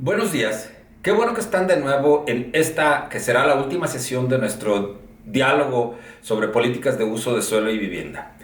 Buenos días, qué bueno que están de nuevo en esta que será la última sesión de nuestro diálogo sobre políticas de uso de suelo y vivienda.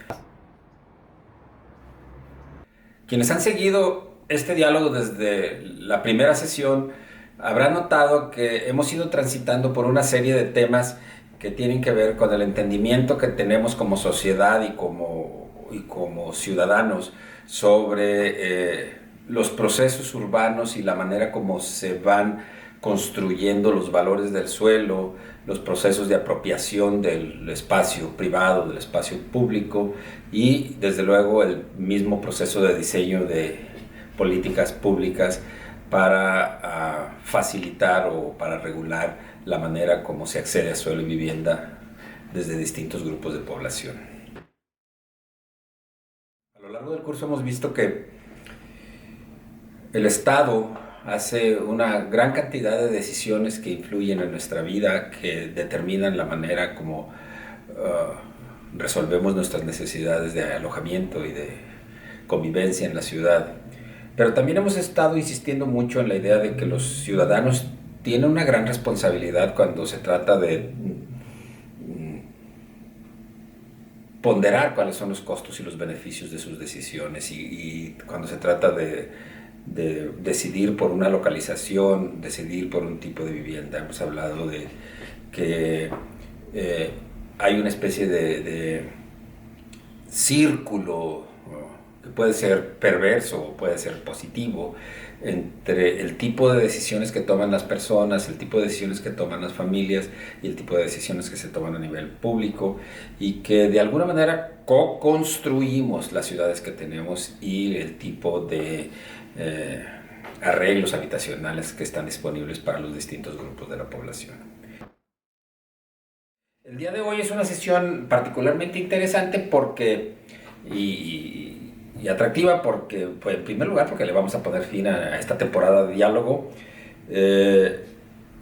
Quienes han seguido este diálogo desde la primera sesión habrán notado que hemos ido transitando por una serie de temas que tienen que ver con el entendimiento que tenemos como sociedad y como ciudadanos sobre los procesos urbanos y la manera como se van construyendo los valores del suelo, los procesos de apropiación del espacio privado, del espacio público y desde luego el mismo proceso de diseño de políticas públicas para facilitar o para regular la manera como se accede a suelo y vivienda desde distintos grupos de población. A lo largo del curso hemos visto que el Estado hace una gran cantidad de decisiones que influyen en nuestra vida, que determinan la manera como resolvemos nuestras necesidades de alojamiento y de convivencia en la ciudad. Pero también hemos estado insistiendo mucho en la idea de que los ciudadanos tienen una gran responsabilidad cuando se trata de ponderar cuáles son los costos y los beneficios de sus decisiones y cuando se trata de decidir por una localización, decidir por un tipo de vivienda. Hemos hablado de que hay una especie de círculo, ¿no?, que puede ser perverso o puede ser positivo entre el tipo de decisiones que toman las personas, el tipo de decisiones que toman las familias y el tipo de decisiones que se toman a nivel público, y que de alguna manera co-construimos las ciudades que tenemos y el tipo de arreglos habitacionales que están disponibles para los distintos grupos de la población. El día de hoy es una sesión particularmente interesante porque y atractiva porque, pues, en primer lugar, porque le vamos a poner fin a esta temporada de diálogo,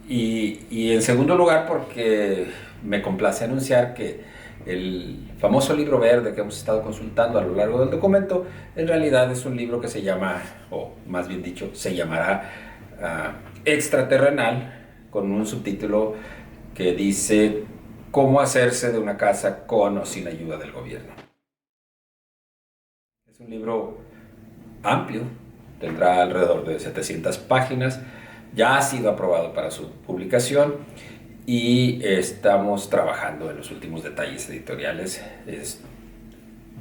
y en segundo lugar porque me complace anunciar que el famoso libro verde que hemos estado consultando a lo largo del documento en realidad es un libro que se llama, o más bien dicho, se llamará Extraterrenal, con un subtítulo que dice ¿Cómo hacerse de una casa con o sin ayuda del gobierno? Es un libro amplio, tendrá alrededor de 700 páginas, ya ha sido aprobado para su publicación y estamos trabajando en los últimos detalles editoriales.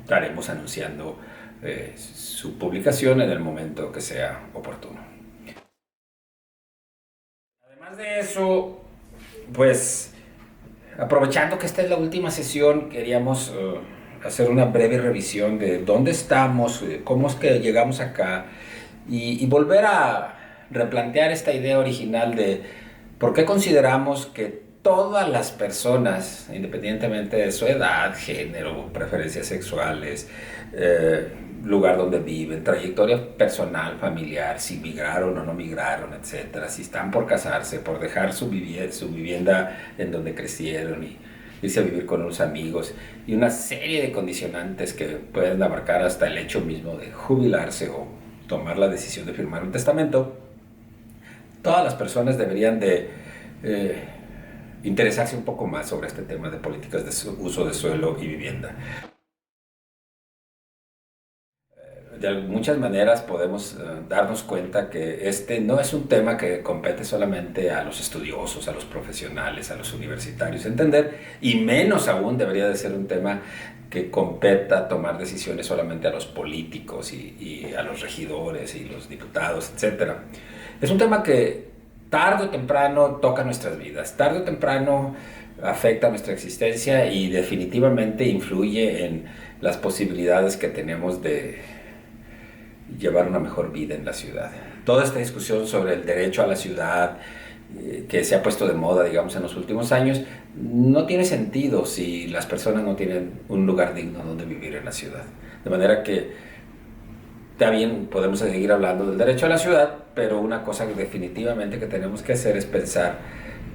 Estaremos anunciando su publicación en el momento que sea oportuno. Además de eso, pues aprovechando que esta es la última sesión, queríamos hacer una breve revisión de dónde estamos, cómo es que llegamos acá y volver a replantear esta idea original de por qué consideramos que todas las personas, independientemente de su edad, género, preferencias sexuales, lugar donde viven, trayectoria personal, familiar, si migraron o no migraron, etcétera, si están por casarse, por dejar su vivienda en donde crecieron y irse a vivir con unos amigos, y una serie de condicionantes que pueden abarcar hasta el hecho mismo de jubilarse o tomar la decisión de firmar un testamento. Todas las personas deberían de interesarse un poco más sobre este tema de políticas de uso de suelo y vivienda. De muchas maneras podemos darnos cuenta que este no es un tema que compete solamente a los estudiosos, a los profesionales, a los universitarios entender, y menos aún debería de ser un tema que competa tomar decisiones solamente a los políticos y a los regidores y los diputados, etc. Es un tema que tarde o temprano toca nuestras vidas, tarde o temprano afecta nuestra existencia y definitivamente influye en las posibilidades que tenemos de llevar una mejor vida en la ciudad. Toda esta discusión sobre el derecho a la ciudad que se ha puesto de moda, digamos, en los últimos años, no tiene sentido si las personas no tienen un lugar digno donde vivir en la ciudad. De manera que está bien, podemos seguir hablando del derecho a la ciudad, pero una cosa que definitivamente que tenemos que hacer es pensar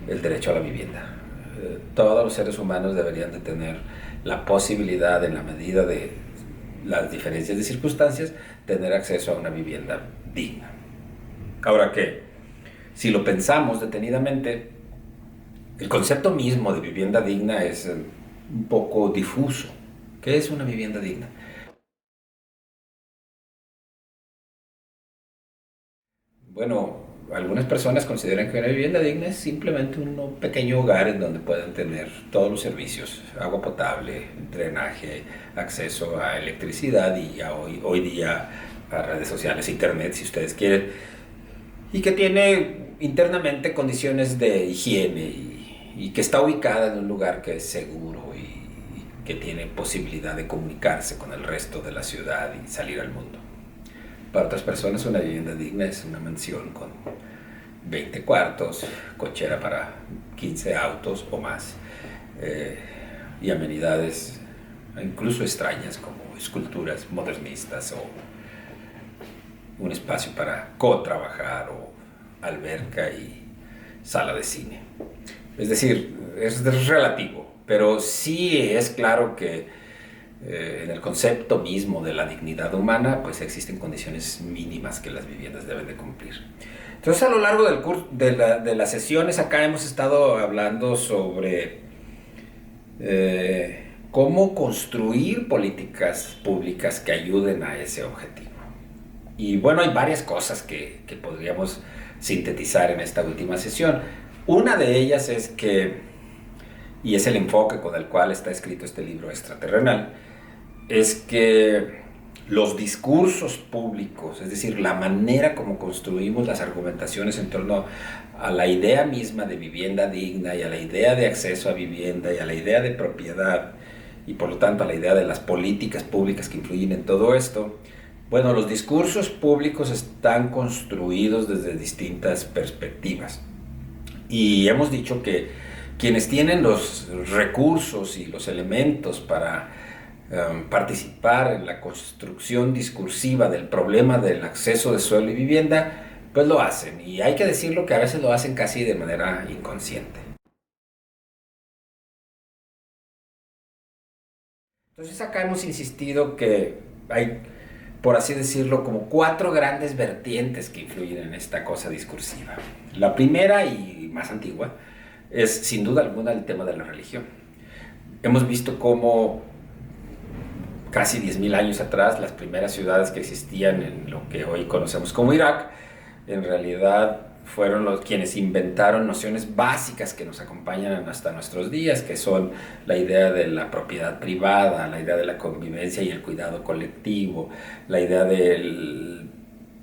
el derecho a la vivienda. Todos los seres humanos deberían de tener la posibilidad, en la medida de las diferencias de circunstancias, tener acceso a una vivienda digna. Ahora, ¿qué? si lo pensamos detenidamente, el concepto mismo de vivienda digna es un poco difuso. ¿Qué es una vivienda digna? Bueno, algunas personas consideran que una vivienda digna es simplemente un pequeño hogar en donde pueden tener todos los servicios: agua potable, drenaje, acceso a electricidad y hoy día a redes sociales, internet, si ustedes quieren, y que tiene internamente condiciones de higiene y que está ubicada en un lugar que es seguro y que tiene posibilidad de comunicarse con el resto de la ciudad y salir al mundo. Para otras personas una vivienda digna es una mansión con 20 cuartos, cochera para 15 autos o más, y amenidades incluso extrañas como esculturas modernistas o un espacio para co-trabajar o alberca y sala de cine. Es decir, es relativo, pero sí es claro que en el concepto mismo de la dignidad humana, pues existen condiciones mínimas que las viviendas deben de cumplir. Entonces, a lo largo del curso, de las sesiones acá hemos estado hablando sobre cómo construir políticas públicas que ayuden a ese objetivo. Y bueno, hay varias cosas que podríamos sintetizar en esta última sesión. Una de ellas es que, y es el enfoque con el cual está escrito este libro Extraterrenal, es que los discursos públicos, es decir, la manera como construimos las argumentaciones en torno a la idea misma de vivienda digna y a la idea de acceso a vivienda y a la idea de propiedad y por lo tanto a la idea de las políticas públicas que influyen en todo esto, bueno, los discursos públicos están construidos desde distintas perspectivas. Y hemos dicho que quienes tienen los recursos y los elementos para participar en la construcción discursiva del problema del acceso de suelo y vivienda, pues lo hacen. Y hay que decirlo que a veces lo hacen casi de manera inconsciente. Entonces acá hemos insistido que hay, por así decirlo, como 4 grandes vertientes que influyen en esta cosa discursiva. La primera y más antigua es sin duda alguna el tema de la religión. Hemos visto cómo casi 10.000 años atrás las primeras ciudades que existían en lo que hoy conocemos como Irak, en realidad fueron quienes inventaron nociones básicas que nos acompañan hasta nuestros días, que son la idea de la propiedad privada, la idea de la convivencia y el cuidado colectivo, la idea del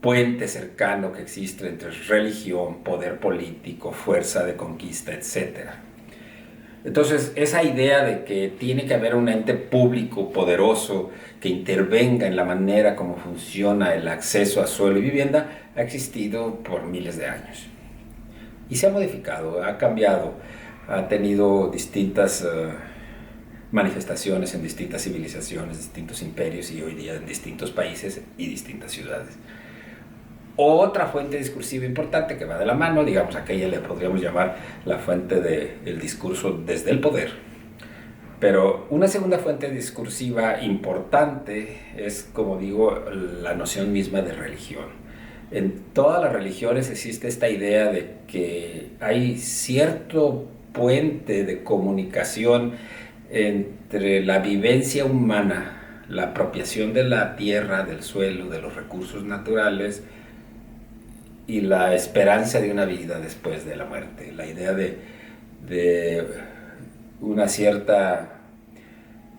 puente cercano que existe entre religión, poder político, fuerza de conquista, etc. Entonces, esa idea de que tiene que haber un ente público poderoso que intervenga en la manera como funciona el acceso a suelo y vivienda ha existido por miles de años. Y se ha modificado, ha cambiado, ha tenido distintas manifestaciones en distintas civilizaciones, distintos imperios y hoy día en distintos países y distintas ciudades. Otra fuente discursiva importante que va de la mano, digamos, aquella le podríamos llamar la fuente del discurso desde el poder. Pero una segunda fuente discursiva importante es, como digo, la noción misma de religión. En todas las religiones existe esta idea de que hay cierto puente de comunicación entre la vivencia humana, la apropiación de la tierra, del suelo, de los recursos naturales, y la esperanza de una vida después de la muerte, la idea de una cierta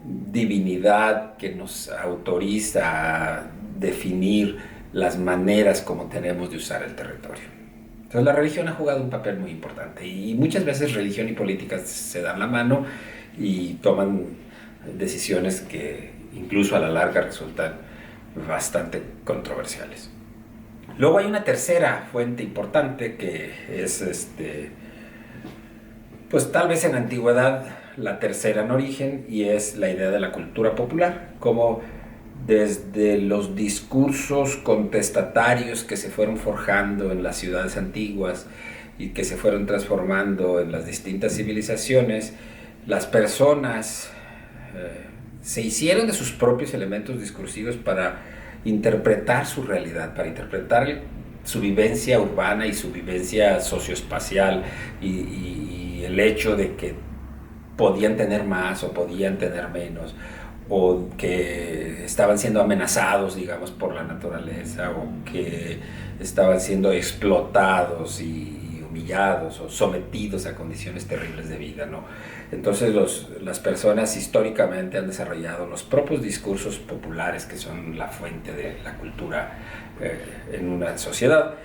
divinidad que nos autoriza a definir las maneras como tenemos de usar el territorio. Entonces la religión ha jugado un papel muy importante y muchas veces religión y política se dan la mano y toman decisiones que incluso a la larga resultan bastante controversiales. Luego hay una tercera fuente importante que es, pues tal vez en la antigüedad la tercera en origen, y es la idea de la cultura popular, como desde los discursos contestatarios que se fueron forjando en las ciudades antiguas y que se fueron transformando en las distintas civilizaciones, las personas se hicieron de sus propios elementos discursivos para interpretar su realidad, para interpretar su vivencia urbana y su vivencia socioespacial y el hecho de que podían tener más o podían tener menos, o que estaban siendo amenazados, digamos, por la naturaleza, o que estaban siendo explotados y humillados o sometidos a condiciones terribles de vida, ¿no? Entonces las personas históricamente han desarrollado los propios discursos populares que son la fuente de la cultura en una sociedad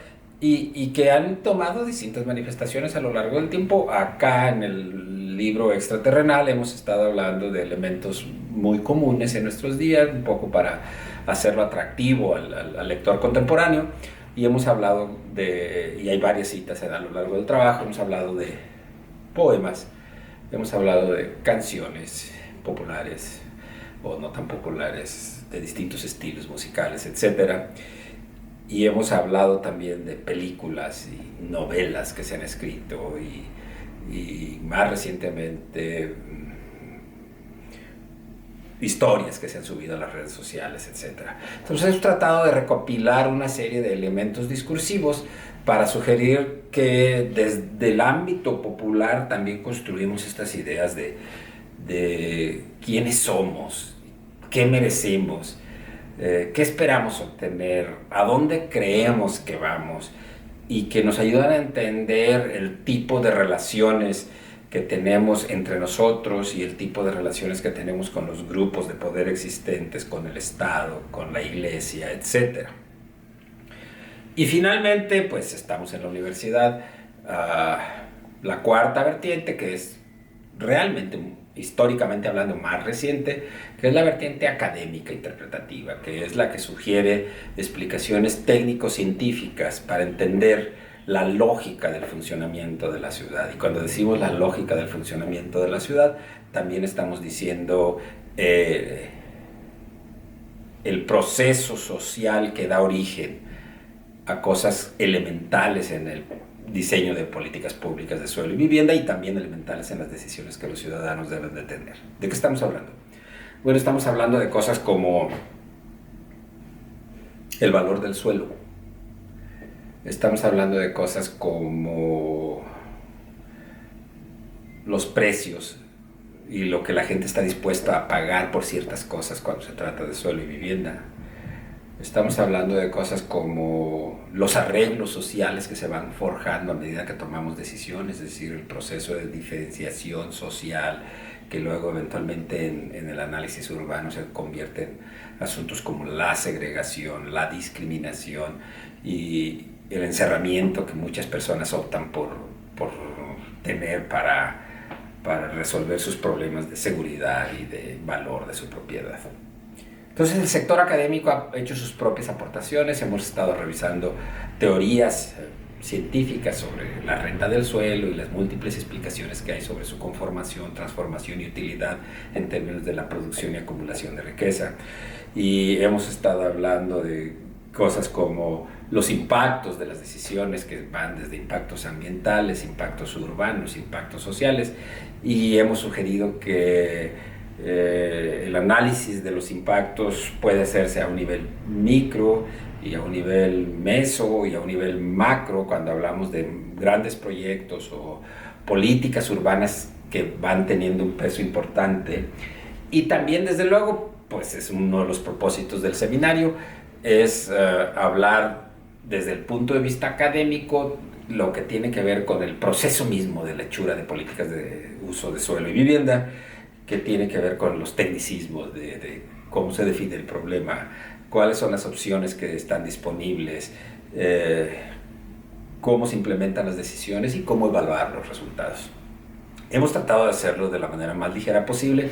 y que han tomado distintas manifestaciones a lo largo del tiempo. Acá en el libro Extraterrenal hemos estado hablando de elementos muy comunes en nuestros días, un poco para hacerlo atractivo al lector contemporáneo, y hemos hablado y hay varias citas a lo largo del trabajo, hemos hablado de poemas, hemos hablado de canciones populares o no tan populares, de distintos estilos musicales, etc. Y hemos hablado también de películas y novelas que se han escrito y más recientemente historias que se han subido a las redes sociales, etc. Entonces hemos tratado de recopilar una serie de elementos discursivos para sugerir que desde el ámbito popular también construimos estas ideas de quiénes somos, qué merecemos, qué esperamos obtener, a dónde creemos que vamos, y que nos ayudan a entender el tipo de relaciones que tenemos entre nosotros y el tipo de relaciones que tenemos con los grupos de poder existentes, con el Estado, con la Iglesia, etc. Y finalmente, pues estamos en la universidad, la cuarta vertiente, que es realmente, históricamente hablando, más reciente, que es la vertiente académica interpretativa, que es la que sugiere explicaciones técnico-científicas para entender la lógica del funcionamiento de la ciudad. Y cuando decimos la lógica del funcionamiento de la ciudad, también estamos diciendo el proceso social que da origen a cosas elementales en el diseño de políticas públicas de suelo y vivienda, y también elementales en las decisiones que los ciudadanos deben de tener. ¿De qué estamos hablando? Bueno, estamos hablando de cosas como el valor del suelo. Estamos hablando de cosas como los precios y lo que la gente está dispuesta a pagar por ciertas cosas cuando se trata de suelo y vivienda. Estamos hablando de cosas como los arreglos sociales que se van forjando a medida que tomamos decisiones, es decir, el proceso de diferenciación social que luego eventualmente en el análisis urbano se convierte en asuntos como la segregación, la discriminación y el encerramiento que muchas personas optan por tener para resolver sus problemas de seguridad y de valor de su propiedad. Entonces el sector académico ha hecho sus propias aportaciones, hemos estado revisando teorías científicas sobre la renta del suelo y las múltiples explicaciones que hay sobre su conformación, transformación y utilidad en términos de la producción y acumulación de riqueza. Y hemos estado hablando de cosas como los impactos de las decisiones, que van desde impactos ambientales, impactos urbanos, impactos sociales, y hemos sugerido que el análisis de los impactos puede hacerse a un nivel micro y a un nivel meso y a un nivel macro cuando hablamos de grandes proyectos o políticas urbanas que van teniendo un peso importante. Y también, desde luego, pues es uno de los propósitos del seminario, es hablar desde el punto de vista académico lo que tiene que ver con el proceso mismo de la hechura de políticas de uso de suelo y vivienda, que tiene que ver con los tecnicismos de cómo se define el problema, cuáles son las opciones que están disponibles, cómo se implementan las decisiones y cómo evaluar los resultados. Hemos tratado de hacerlo de la manera más ligera posible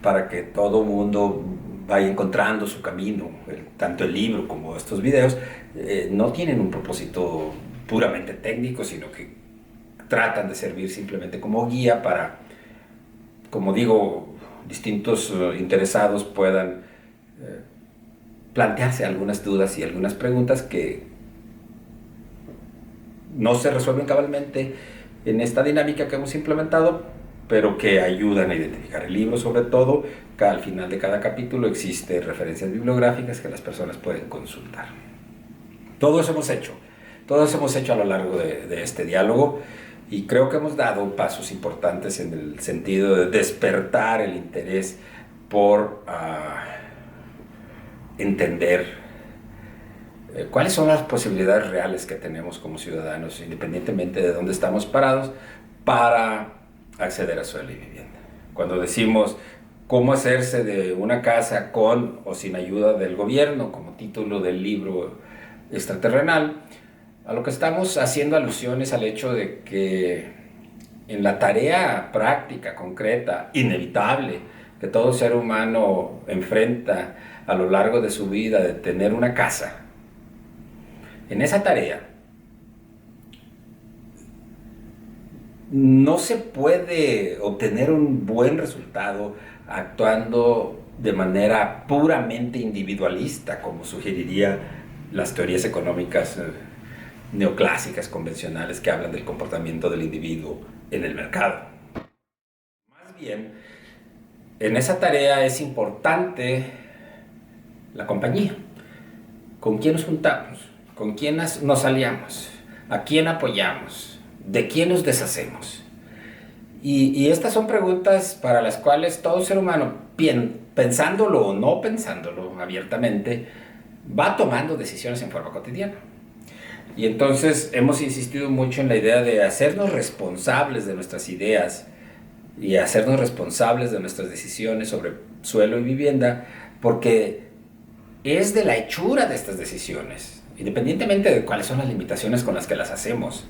para que todo mundo vaya encontrando su camino. Tanto el libro como estos videos no tienen un propósito puramente técnico, sino que tratan de servir simplemente como guía para, como digo, distintos interesados puedan plantearse algunas dudas y algunas preguntas que no se resuelven cabalmente en esta dinámica que hemos implementado, pero que ayudan a identificar el libro. Sobre todo, al final de cada capítulo existen referencias bibliográficas que las personas pueden consultar. Todo eso hemos hecho. Todo eso hemos hecho a lo largo de este diálogo y creo que hemos dado pasos importantes en el sentido de despertar el interés por entender cuáles son las posibilidades reales que tenemos como ciudadanos, independientemente de dónde estamos parados, para acceder a suelo y vivienda. Cuando decimos cómo hacerse de una casa con o sin ayuda del gobierno, como título del libro extraterrenal, a lo que estamos haciendo alusión es al hecho de que en la tarea práctica, concreta, inevitable, que todo ser humano enfrenta a lo largo de su vida de tener una casa, en esa tarea no se puede obtener un buen resultado actuando de manera puramente individualista, como sugeriría las teorías económicas neoclásicas convencionales que hablan del comportamiento del individuo en el mercado. Más bien, en esa tarea es importante la compañía. ¿Con quién nos juntamos? ¿Con quién nos aliamos? ¿A quién apoyamos? ¿De quién nos deshacemos? Y estas son preguntas para las cuales todo ser humano, pensándolo o no pensándolo abiertamente, va tomando decisiones en forma cotidiana. Y entonces hemos insistido mucho en la idea de hacernos responsables de nuestras ideas y hacernos responsables de nuestras decisiones sobre suelo y vivienda, porque es de la hechura de estas decisiones, independientemente de cuáles son las limitaciones con las que las hacemos.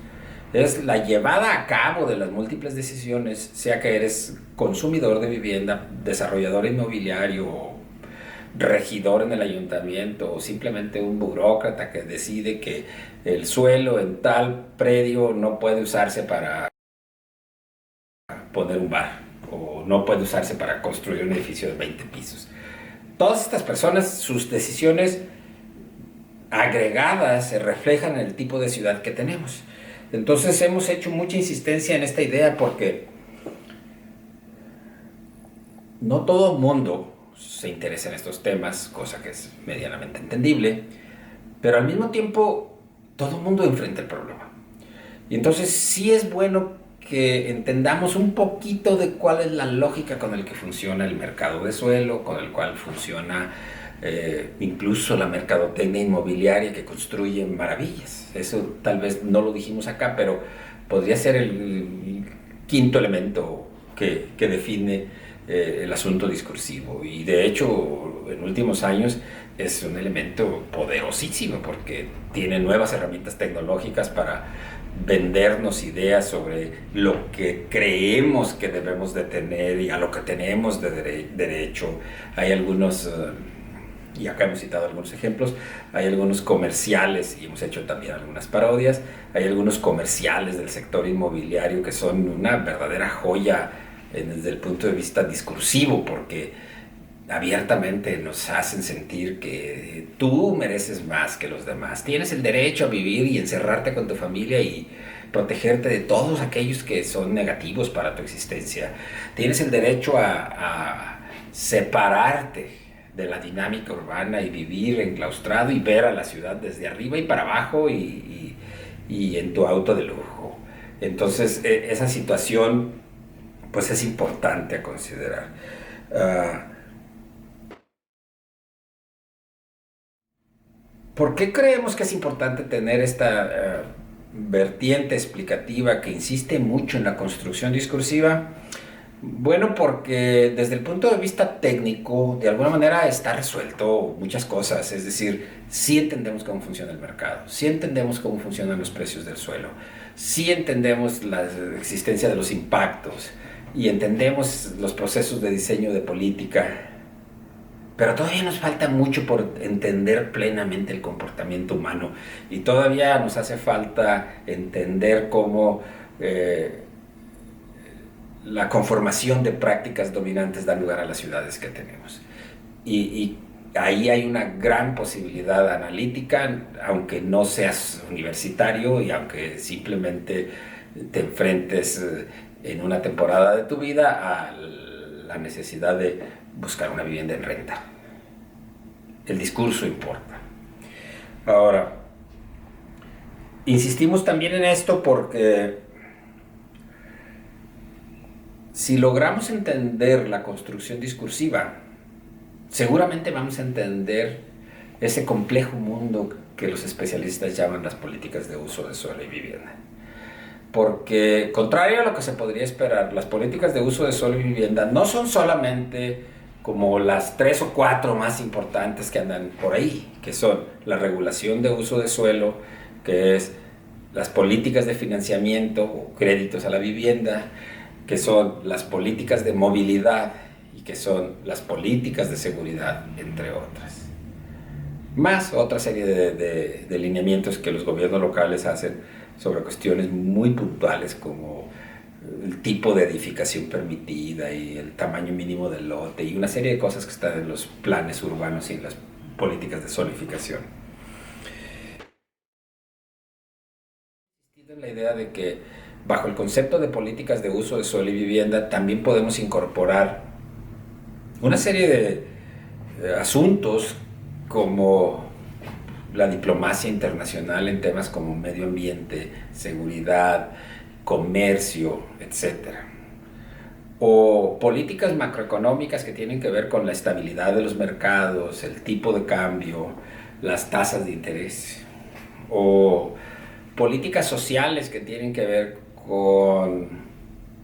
Es la llevada a cabo de las múltiples decisiones, sea que eres consumidor de vivienda, desarrollador inmobiliario, regidor en el ayuntamiento o simplemente un burócrata que decide que el suelo en tal predio no puede usarse para poner un bar o no puede usarse para construir un edificio de 20 pisos. Todas estas personas, sus decisiones agregadas se reflejan en el tipo de ciudad que tenemos. Entonces hemos hecho mucha insistencia en esta idea porque no todo el mundo se interesa en estos temas, cosa que es medianamente entendible, pero al mismo tiempo todo el mundo enfrenta el problema. Y entonces sí es bueno que entendamos un poquito de cuál es la lógica con el que funciona el mercado de suelo, con el cual funciona incluso la mercadotecnia inmobiliaria que construye maravillas. Eso tal vez no lo dijimos acá, pero podría ser el quinto elemento que define el asunto discursivo. Y de hecho, en últimos años es un elemento poderosísimo porque tiene nuevas herramientas tecnológicas para vendernos ideas sobre lo que creemos que debemos de tener y a lo que tenemos de derecho. Hay algunos, y acá hemos citado algunos ejemplos, hay algunos comerciales, y hemos hecho también algunas parodias, hay algunos comerciales del sector inmobiliario que son una verdadera joya desde el punto de vista discursivo, porque abiertamente nos hacen sentir que tú mereces más que los demás. Tienes el derecho a vivir y encerrarte con tu familia y protegerte de todos aquellos que son negativos para tu existencia. Tienes el derecho a separarte de la dinámica urbana y vivir enclaustrado y ver a la ciudad desde arriba y para abajo y en tu auto de lujo. Entonces esa situación pues es importante a considerar. ¿Por qué creemos que es importante tener esta vertiente explicativa que insiste mucho en la construcción discursiva? Bueno, porque desde el punto de vista técnico, de alguna manera está resuelto muchas cosas. Es decir, sí entendemos cómo funciona el mercado, sí entendemos cómo funcionan los precios del suelo, sí entendemos la existencia de los impactos y entendemos los procesos de diseño de política. Pero todavía nos falta mucho por entender plenamente el comportamiento humano y todavía nos hace falta entender cómo la conformación de prácticas dominantes da lugar a las ciudades que tenemos. Y ahí hay una gran posibilidad analítica, aunque no seas universitario y aunque simplemente te enfrentes en una temporada de tu vida a la necesidad de buscar una vivienda en renta. El discurso importa. Ahora, Insistimos también en esto porque si logramos entender la construcción discursiva, seguramente vamos a entender ese complejo mundo que los especialistas llaman las políticas de uso de suelo y vivienda. Porque, contrario a lo que se podría esperar, las políticas de uso de suelo y vivienda no son solamente como las 3 o 4 más importantes que andan por ahí, que son la regulación de uso de suelo, que es las políticas de financiamiento o créditos a la vivienda, que son las políticas de movilidad y que son las políticas de seguridad, entre otras. Más otra serie de lineamientos que los gobiernos locales hacen sobre cuestiones muy puntuales como el tipo de edificación permitida y el tamaño mínimo del lote y una serie de cosas que están en los planes urbanos y en las políticas de zonificación. La idea de que bajo el concepto de políticas de uso de suelo y vivienda también podemos incorporar una serie de asuntos como la diplomacia internacional en temas como medio ambiente, seguridad, comercio, etcétera. O políticas macroeconómicas que tienen que ver con la estabilidad de los mercados, el tipo de cambio, las tasas de interés. O políticas sociales que tienen que ver con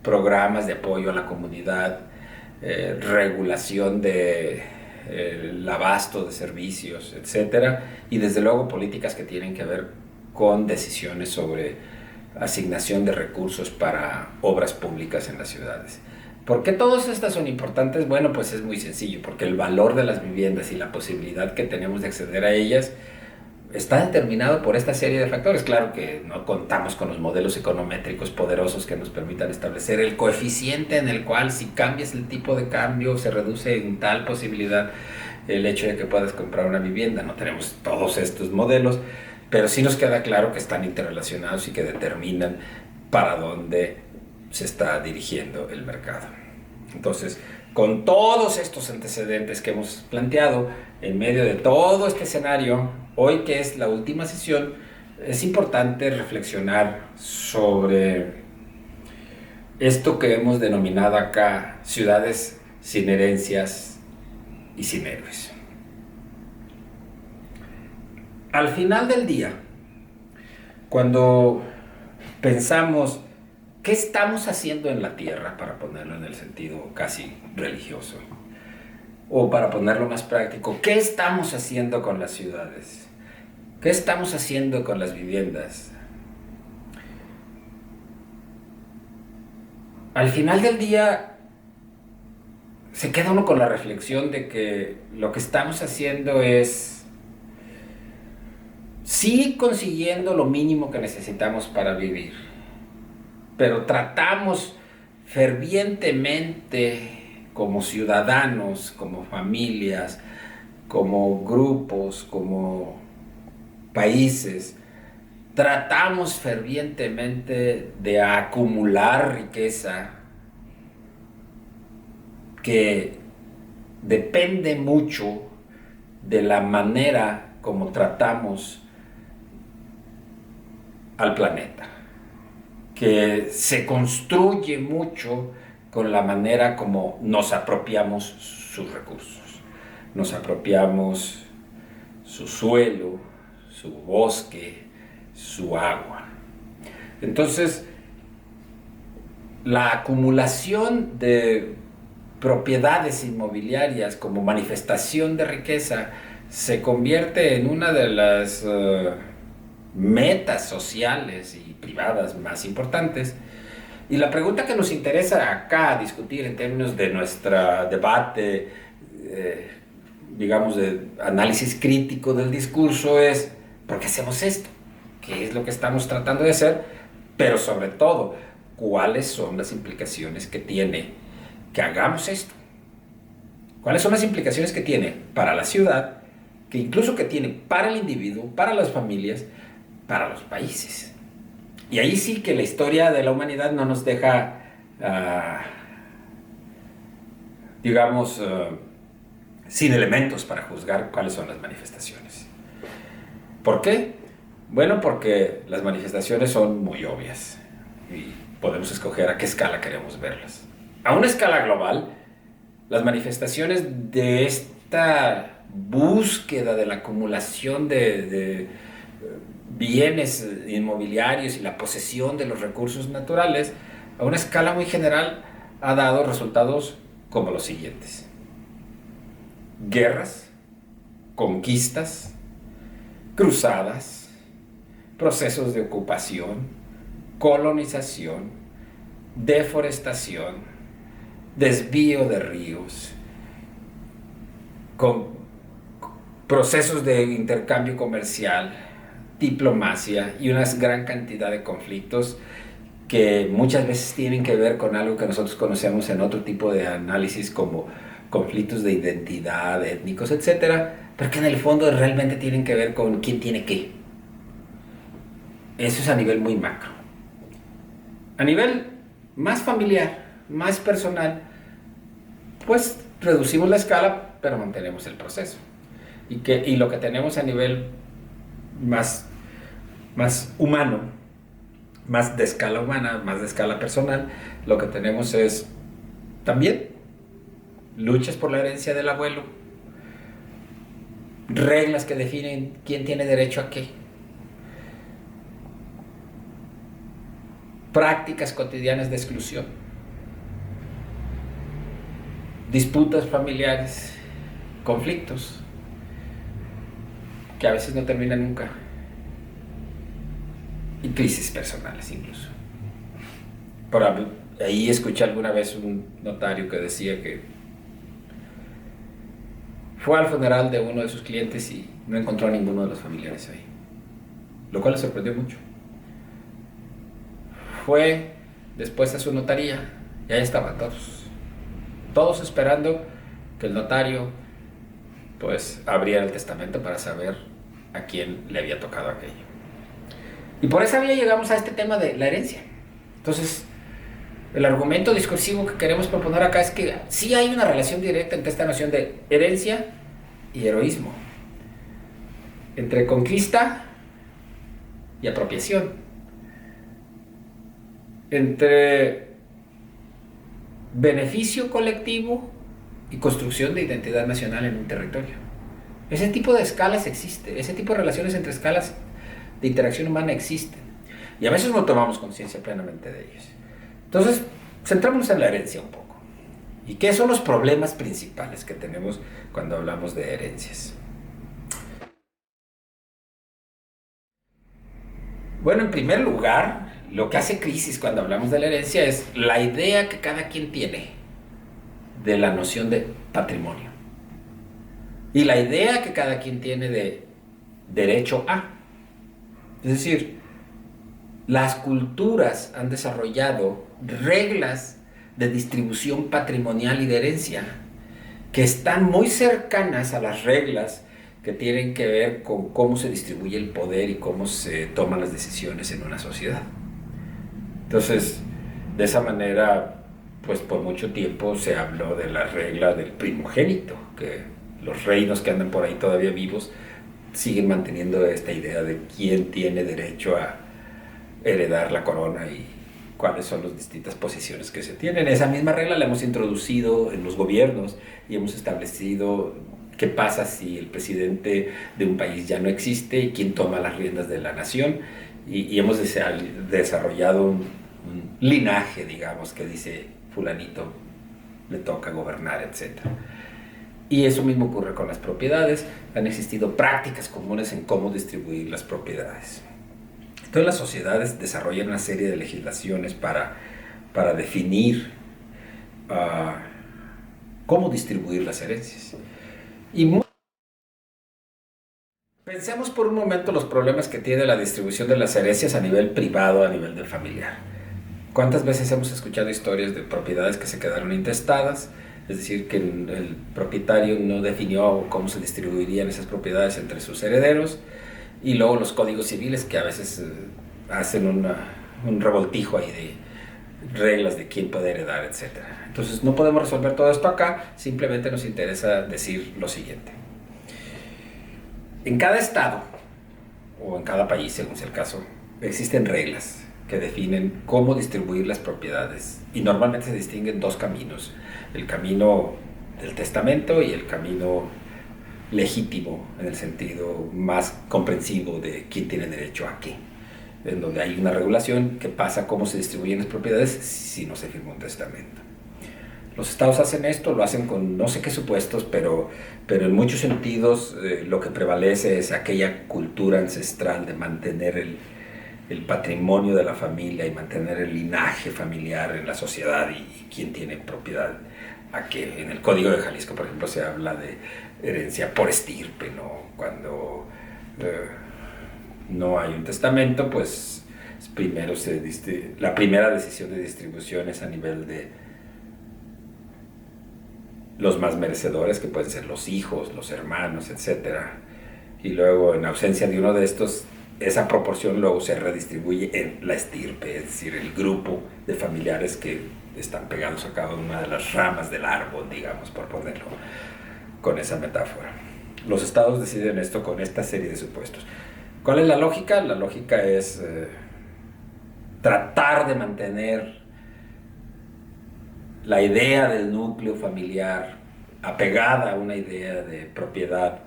programas de apoyo a la comunidad, regulación de el abasto de servicios, etcétera, y desde luego políticas que tienen que ver con decisiones sobre asignación de recursos para obras públicas en las ciudades. ¿Por qué todas estas son importantes? Bueno, pues es muy sencillo, porque el valor de las viviendas y la posibilidad que tenemos de acceder a ellas está determinado por esta serie de factores. Claro que no contamos con los modelos econométricos poderosos que nos permitan establecer el coeficiente en el cual si cambias el tipo de cambio se reduce en tal posibilidad el hecho de que puedas comprar una vivienda. No tenemos todos estos modelos, pero sí nos queda claro que están interrelacionados y que determinan para dónde se está dirigiendo el mercado. Entonces, con todos estos antecedentes que hemos planteado, en medio de todo este escenario, hoy que es la última sesión, es importante reflexionar sobre esto que hemos denominado acá ciudades sin herencias y sin héroes. Al final del día, cuando pensamos qué estamos haciendo en la tierra, para ponerlo en el sentido casi religioso, o para ponerlo más práctico, ¿qué estamos haciendo con las ciudades? ¿Qué estamos haciendo con las viviendas? Al final del día se queda uno con la reflexión de que lo que estamos haciendo es sí consiguiendo lo mínimo que necesitamos para vivir, pero tratamos fervientemente como ciudadanos, como familias, como grupos, como países, tratamos fervientemente de acumular riqueza que depende mucho de la manera como tratamos al planeta, que se construye mucho con la manera como nos apropiamos sus recursos, nos apropiamos su suelo, su bosque, su agua. Entonces, la acumulación de propiedades inmobiliarias como manifestación de riqueza se convierte en una de las metas sociales y privadas más importantes. Y la pregunta que nos interesa acá discutir en términos de nuestro debate, digamos, de análisis crítico del discurso es ¿por qué hacemos esto? ¿Qué es lo que estamos tratando de hacer? Pero sobre todo, ¿cuáles son las implicaciones que tiene que hagamos esto? ¿Cuáles son las implicaciones que tiene para la ciudad, que incluso que tiene para el individuo, para las familias, para los países? Y ahí sí que la historia de la humanidad no nos deja, digamos, sin elementos para juzgar cuáles son las manifestaciones. ¿Por qué? Bueno, porque las manifestaciones son muy obvias y podemos escoger a qué escala queremos verlas. A una escala global, las manifestaciones de esta búsqueda de la acumulación de bienes inmobiliarios y la posesión de los recursos naturales, a una escala muy general, ha dado resultados como los siguientes: guerras, conquistas, cruzadas, procesos de ocupación, colonización, deforestación, desvío de ríos, con procesos de intercambio comercial, diplomacia y una gran cantidad de conflictos que muchas veces tienen que ver con algo que nosotros conocemos en otro tipo de análisis como conflictos de identidad, étnicos, etcétera, pero que en el fondo realmente tienen que ver con quién tiene qué. Eso es a nivel muy macro. A nivel más familiar, más personal, pues reducimos la escala, pero mantenemos el proceso. Y lo que tenemos a nivel más humano, más de escala humana, más de escala personal, lo que tenemos es también luchas por la herencia del abuelo, reglas que definen quién tiene derecho a qué, prácticas cotidianas de exclusión, disputas familiares, conflictos que a veces no terminan nunca, y crisis personales incluso. Por ahí escuché alguna vez un notario que decía que fue al funeral de uno de sus clientes y no encontró a ninguno de los familiares ahí, lo cual le sorprendió mucho. Fue después a su notaría y ahí estaban todos esperando que el notario pues abriera el testamento para saber a quién le había tocado aquello. Y por esa vía llegamos a este tema de la herencia. Entonces, el argumento discursivo que queremos proponer acá es que sí hay una relación directa entre esta noción de herencia y heroísmo, entre conquista y apropiación, entre beneficio colectivo y construcción de identidad nacional en un territorio. Ese tipo de escalas existe, ese tipo de relaciones entre escalas de interacción humana existen, y a veces no tomamos conciencia plenamente de ellas. Entonces, centrémonos en la herencia un poco. ¿Y qué son los problemas principales que tenemos cuando hablamos de herencias? Bueno, en primer lugar, lo que hace crisis cuando hablamos de la herencia es la idea que cada quien tiene de la noción de patrimonio y la idea que cada quien tiene de derecho a. Es decir, las culturas han desarrollado reglas de distribución patrimonial y de herencia que están muy cercanas a las reglas que tienen que ver con cómo se distribuye el poder y cómo se toman las decisiones en una sociedad. Entonces, de esa manera, pues por mucho tiempo se habló de la regla del primogénito, que los reinos que andan por ahí todavía vivos siguen manteniendo esta idea de quién tiene derecho a heredar la corona y cuáles son las distintas posiciones que se tienen. Esa misma regla la hemos introducido en los gobiernos y hemos establecido qué pasa si el presidente de un país ya no existe y quién toma las riendas de la nación, y hemos desarrollado un linaje, digamos, que dice fulanito le toca gobernar, etc. Y eso mismo ocurre con las propiedades. Han existido prácticas comunes en cómo distribuir las propiedades. Todas las sociedades desarrollan una serie de legislaciones para definir cómo distribuir las herencias. Y pensemos por un momento los problemas que tiene la distribución de las herencias a nivel privado, a nivel de familiar. ¿Cuántas veces hemos escuchado historias de propiedades que se quedaron intestadas? Es decir, que el propietario no definió cómo se distribuirían esas propiedades entre sus herederos, y luego los códigos civiles que a veces hacen un revoltijo ahí de reglas de quién puede heredar, etc. Entonces no podemos resolver todo esto acá, simplemente nos interesa decir lo siguiente. En cada estado o en cada país, según sea el caso, existen reglas que definen cómo distribuir las propiedades. Y normalmente se distinguen dos caminos: el camino del testamento y el camino legítimo, en el sentido más comprensivo de quién tiene derecho a qué, en donde hay una regulación que pasa cómo se distribuyen las propiedades si no se firma un testamento. Los estados hacen esto, lo hacen con no sé qué supuestos, pero en muchos sentidos lo que prevalece es aquella cultura ancestral de mantener el patrimonio de la familia y mantener el linaje familiar en la sociedad y quién tiene propiedad a qué. En el Código de Jalisco, por ejemplo, se habla de herencia por estirpe, ¿no? Cuando no hay un testamento, pues primero la primera decisión de distribución es a nivel de los más merecedores, que pueden ser los hijos, los hermanos, etc. Y luego, en ausencia de uno de estos, esa proporción luego se redistribuye en la estirpe, es decir, el grupo de familiares que están pegados a cada una de las ramas del árbol, digamos, por ponerlo con esa metáfora. Los estados deciden esto con esta serie de supuestos. ¿Cuál es la lógica? La lógica es tratar de mantener la idea del núcleo familiar apegada a una idea de propiedad,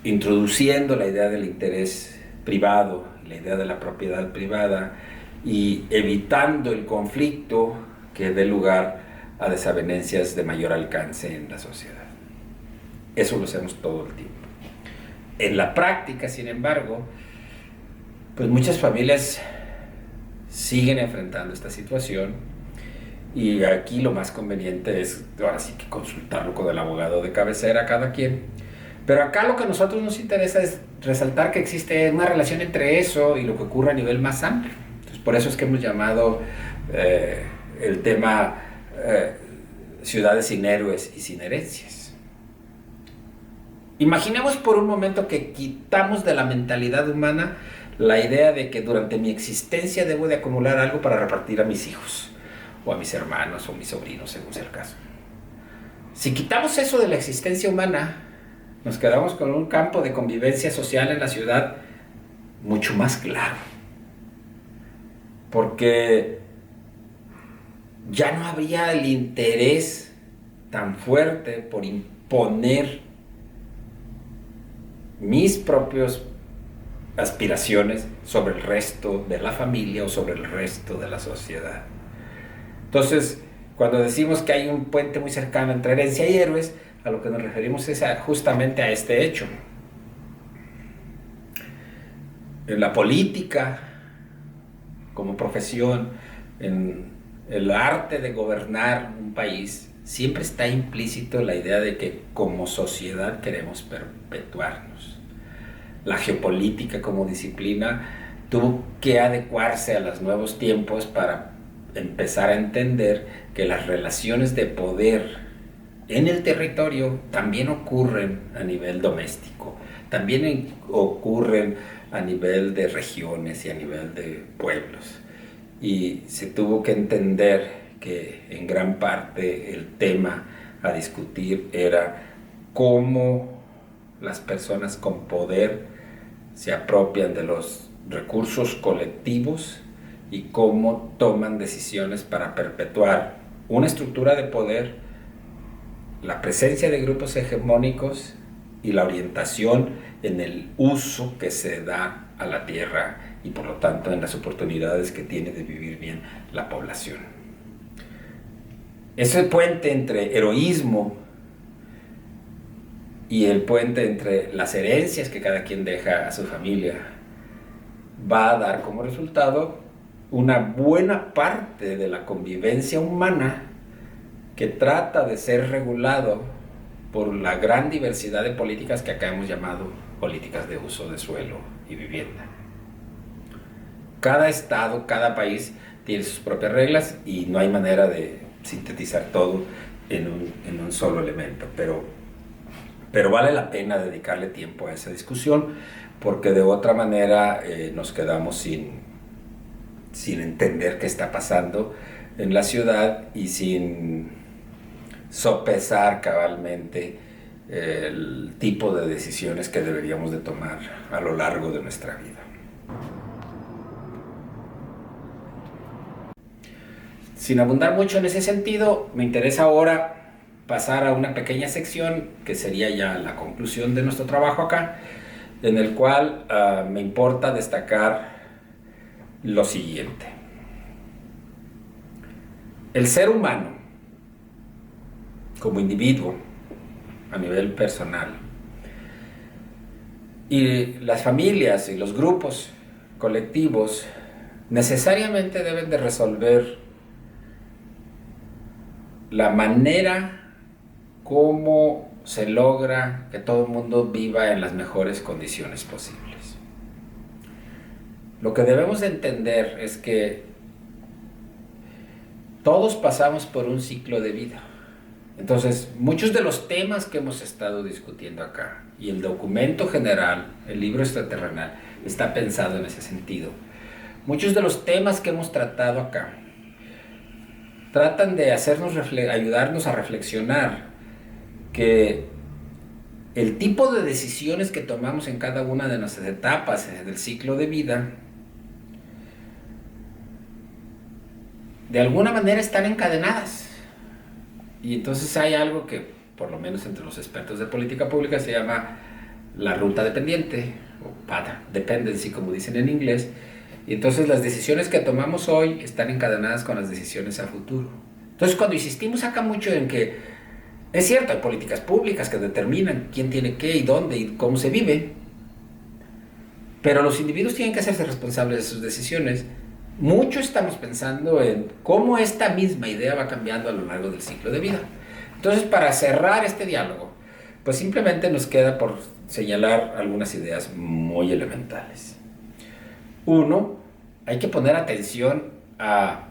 introduciendo la idea del interés privado, la idea de la propiedad privada, y evitando el conflicto que dé lugar a desavenencias de mayor alcance en la sociedad. Eso lo hacemos todo el tiempo. En la práctica, sin embargo, pues muchas familias siguen enfrentando esta situación, y aquí lo más conveniente es, ahora sí, que consultarlo con el abogado de cabecera cada quien. Pero acá lo que a nosotros nos interesa es resaltar que existe una relación entre eso y lo que ocurre a nivel más amplio. Entonces, por eso es que hemos llamado el tema ciudades sin héroes y sin herencias. Imaginemos por un momento que quitamos de la mentalidad humana la idea de que durante mi existencia debo de acumular algo para repartir a mis hijos, o a mis hermanos, o mis sobrinos, según sea el caso. Si quitamos eso de la existencia humana, nos quedamos con un campo de convivencia social en la ciudad mucho más claro. Porque ya no habría el interés tan fuerte por imponer mis propias aspiraciones sobre el resto de la familia o sobre el resto de la sociedad. Entonces, cuando decimos que hay un puente muy cercano entre herencia y héroes, a lo que nos referimos es justamente a este hecho. En la política, como profesión, en el arte de gobernar un país, siempre está implícito la idea de que como sociedad queremos perpetuarnos. La geopolítica como disciplina tuvo que adecuarse a los nuevos tiempos para empezar a entender que las relaciones de poder en el territorio también ocurren a nivel doméstico, también ocurren a nivel de regiones y a nivel de pueblos. Y se tuvo que entender que en gran parte el tema a discutir era cómo las personas con poder se apropian de los recursos colectivos y cómo toman decisiones para perpetuar una estructura de poder, la presencia de grupos hegemónicos y la orientación en el uso que se da a la tierra y por lo tanto en las oportunidades que tiene de vivir bien la población. Ese puente entre heroísmo y el puente entre las herencias que cada quien deja a su familia va a dar como resultado una buena parte de la convivencia humana que trata de ser regulado por la gran diversidad de políticas que acá hemos llamado políticas de uso de suelo y vivienda. Cada estado, cada país tiene sus propias reglas y no hay manera de sintetizar todo en un solo elemento, pero vale la pena dedicarle tiempo a esa discusión, porque de otra manera nos quedamos sin entender qué está pasando en la ciudad y sin sopesar cabalmente el tipo de decisiones que deberíamos de tomar a lo largo de nuestra vida. Sin abundar mucho en ese sentido, me interesa ahora pasar a una pequeña sección que sería ya la conclusión de nuestro trabajo acá, en el cual me importa destacar lo siguiente. El ser humano, como individuo, a nivel personal, y las familias y los grupos colectivos necesariamente deben de resolver la manera como se logra que todo el mundo viva en las mejores condiciones posibles. Lo que debemos de entender es que todos pasamos por un ciclo de vida. Entonces, muchos de los temas que hemos estado discutiendo acá, y el documento general, el libro extraterrenal, está pensado en ese sentido. Muchos de los temas que hemos tratado acá tratan de ayudarnos a reflexionar que el tipo de decisiones que tomamos en cada una de nuestras etapas del ciclo de vida, de alguna manera están encadenadas. Y entonces hay algo que, por lo menos entre los expertos de política pública, se llama la ruta dependiente, o path dependency, como dicen en inglés. Y entonces las decisiones que tomamos hoy están encadenadas con las decisiones a futuro. Entonces, cuando insistimos acá mucho en que es cierto, hay políticas públicas que determinan quién tiene qué y dónde y cómo se vive, pero los individuos tienen que hacerse responsables de sus decisiones. Mucho estamos pensando en cómo esta misma idea va cambiando a lo largo del ciclo de vida. Entonces, para cerrar este diálogo, pues simplemente nos queda por señalar algunas ideas muy elementales. Uno, hay que poner atención a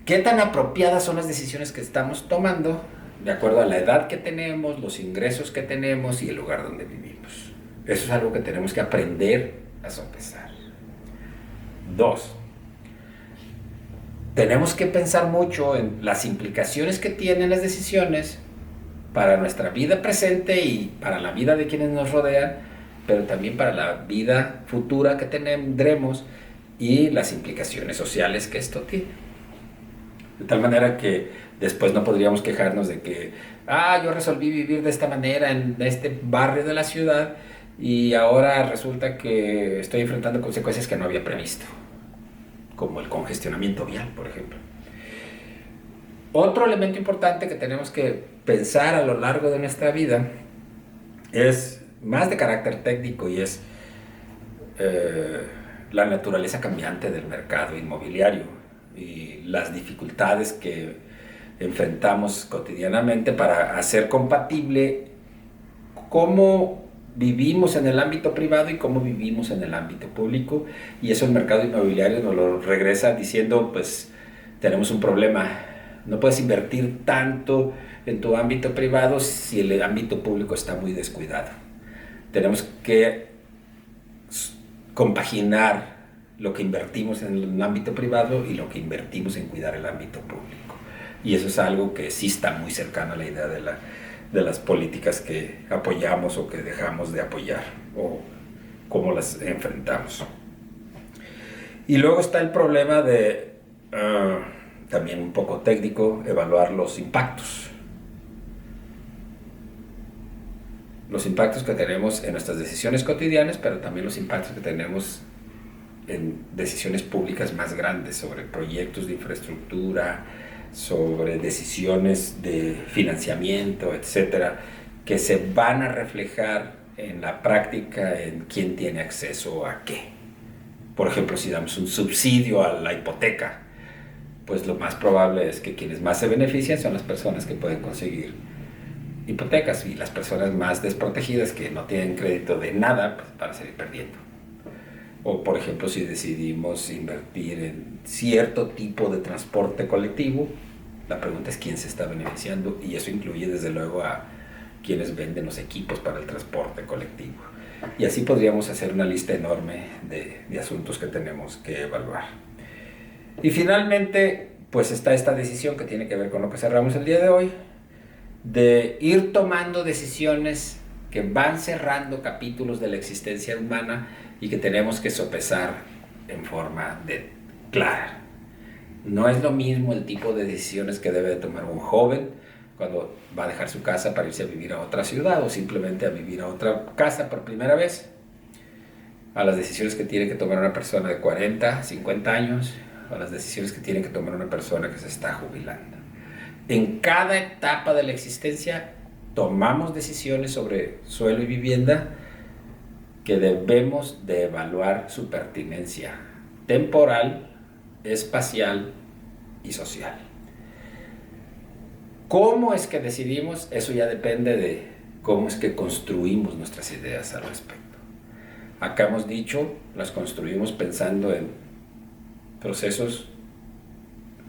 qué tan apropiadas son las decisiones que estamos tomando de acuerdo a la edad que tenemos, los ingresos que tenemos y el lugar donde vivimos. Eso es algo que tenemos que aprender a sopesar. 2. Tenemos que pensar mucho en las implicaciones que tienen las decisiones para nuestra vida presente y para la vida de quienes nos rodean, pero también para la vida futura que tendremos y las implicaciones sociales que esto tiene. De tal manera que después no podríamos quejarnos de que, yo resolví vivir de esta manera en este barrio de la ciudad y ahora resulta que estoy enfrentando consecuencias que no había previsto, como el congestionamiento vial, por ejemplo. Otro elemento importante que tenemos que pensar a lo largo de nuestra vida es más de carácter técnico y es la naturaleza cambiante del mercado inmobiliario y las dificultades que enfrentamos cotidianamente para hacer compatible cómo vivimos en el ámbito privado y cómo vivimos en el ámbito público, y eso el mercado inmobiliario nos lo regresa diciendo, pues tenemos un problema, no puedes invertir tanto en tu ámbito privado si el ámbito público está muy descuidado. Tenemos que compaginar lo que invertimos en el ámbito privado y lo que invertimos en cuidar el ámbito público. Y eso es algo que sí está muy cercano a la idea de las políticas que apoyamos o que dejamos de apoyar, o cómo las enfrentamos. Y luego está el problema de, también un poco técnico, evaluar los impactos. Los impactos que tenemos en nuestras decisiones cotidianas, pero también los impactos que tenemos en decisiones públicas más grandes, sobre proyectos de infraestructura, sobre decisiones de financiamiento, etcétera, que se van a reflejar en la práctica en quién tiene acceso a qué. Por ejemplo, si damos un subsidio a la hipoteca, pues lo más probable es que quienes más se benefician son las personas que pueden conseguir hipotecas, y las personas más desprotegidas que no tienen crédito de nada, pues van a salir perdiendo. O por ejemplo, si decidimos invertir en cierto tipo de transporte colectivo, la pregunta es quién se está beneficiando, y eso incluye desde luego a quienes venden los equipos para el transporte colectivo. Y así podríamos hacer una lista enorme de asuntos que tenemos que evaluar. Y finalmente, pues está esta decisión que tiene que ver con lo que cerramos el día de hoy, de ir tomando decisiones que van cerrando capítulos de la existencia humana y que tenemos que sopesar en forma clara. No es lo mismo el tipo de decisiones que debe de tomar un joven cuando va a dejar su casa para irse a vivir a otra ciudad o simplemente a vivir a otra casa por primera vez, a las decisiones que tiene que tomar una persona de 40, 50 años, a las decisiones que tiene que tomar una persona que se está jubilando. En cada etapa de la existencia tomamos decisiones sobre suelo y vivienda que debemos de evaluar su pertinencia temporal, espacial y social. ¿Cómo es que decidimos? Eso ya depende de cómo es que construimos nuestras ideas al respecto. Acá hemos dicho, las construimos pensando en procesos,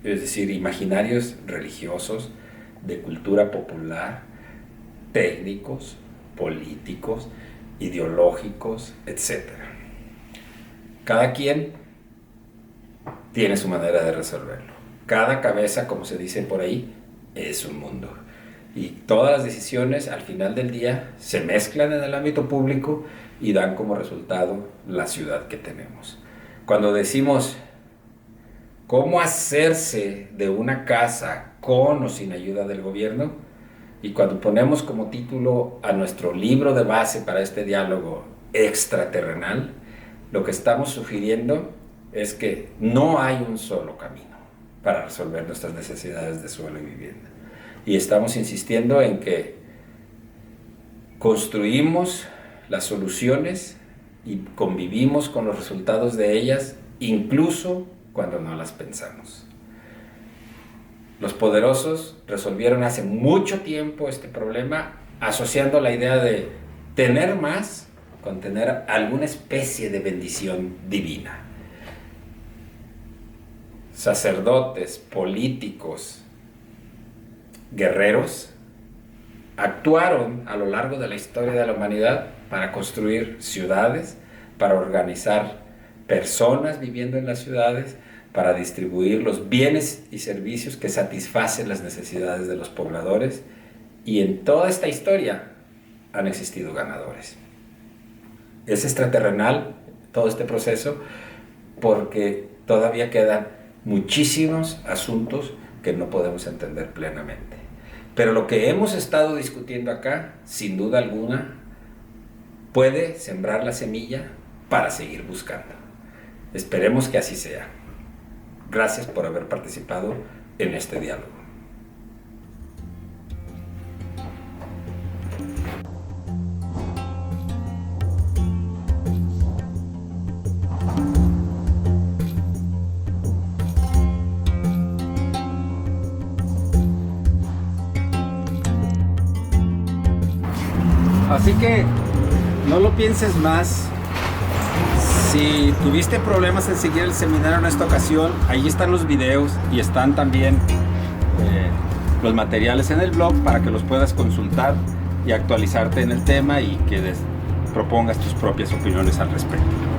es decir, imaginarios religiosos, de cultura popular, técnicos, políticos, ideológicos, etc. Cada quien tiene su manera de resolverlo. Cada cabeza, como se dice por ahí, es un mundo. Y todas las decisiones, al final del día, se mezclan en el ámbito público y dan como resultado la ciudad que tenemos. Cuando decimos cómo hacerse de una casa con o sin ayuda del gobierno, y cuando ponemos como título a nuestro libro de base para este diálogo extraterrenal, lo que estamos sugiriendo es que no hay un solo camino para resolver nuestras necesidades de suelo y vivienda. Y estamos insistiendo en que construimos las soluciones y convivimos con los resultados de ellas, incluso cuando no las pensamos. Los poderosos resolvieron hace mucho tiempo este problema asociando la idea de tener más con tener alguna especie de bendición divina. Sacerdotes, políticos, guerreros actuaron a lo largo de la historia de la humanidad para construir ciudades, para organizar personas viviendo en las ciudades, para distribuir los bienes y servicios que satisfacen las necesidades de los pobladores, y en toda esta historia han existido ganadores. Es extraterrenal todo este proceso porque todavía quedan muchísimos asuntos que no podemos entender plenamente. Pero lo que hemos estado discutiendo acá, sin duda alguna, puede sembrar la semilla para seguir buscando. Esperemos que así sea. Gracias por haber participado en este diálogo. Así que no lo pienses más. Si tuviste problemas en seguir el seminario en esta ocasión, ahí están los videos y están también los materiales en el blog para que los puedas consultar y actualizarte en el tema y que propongas tus propias opiniones al respecto.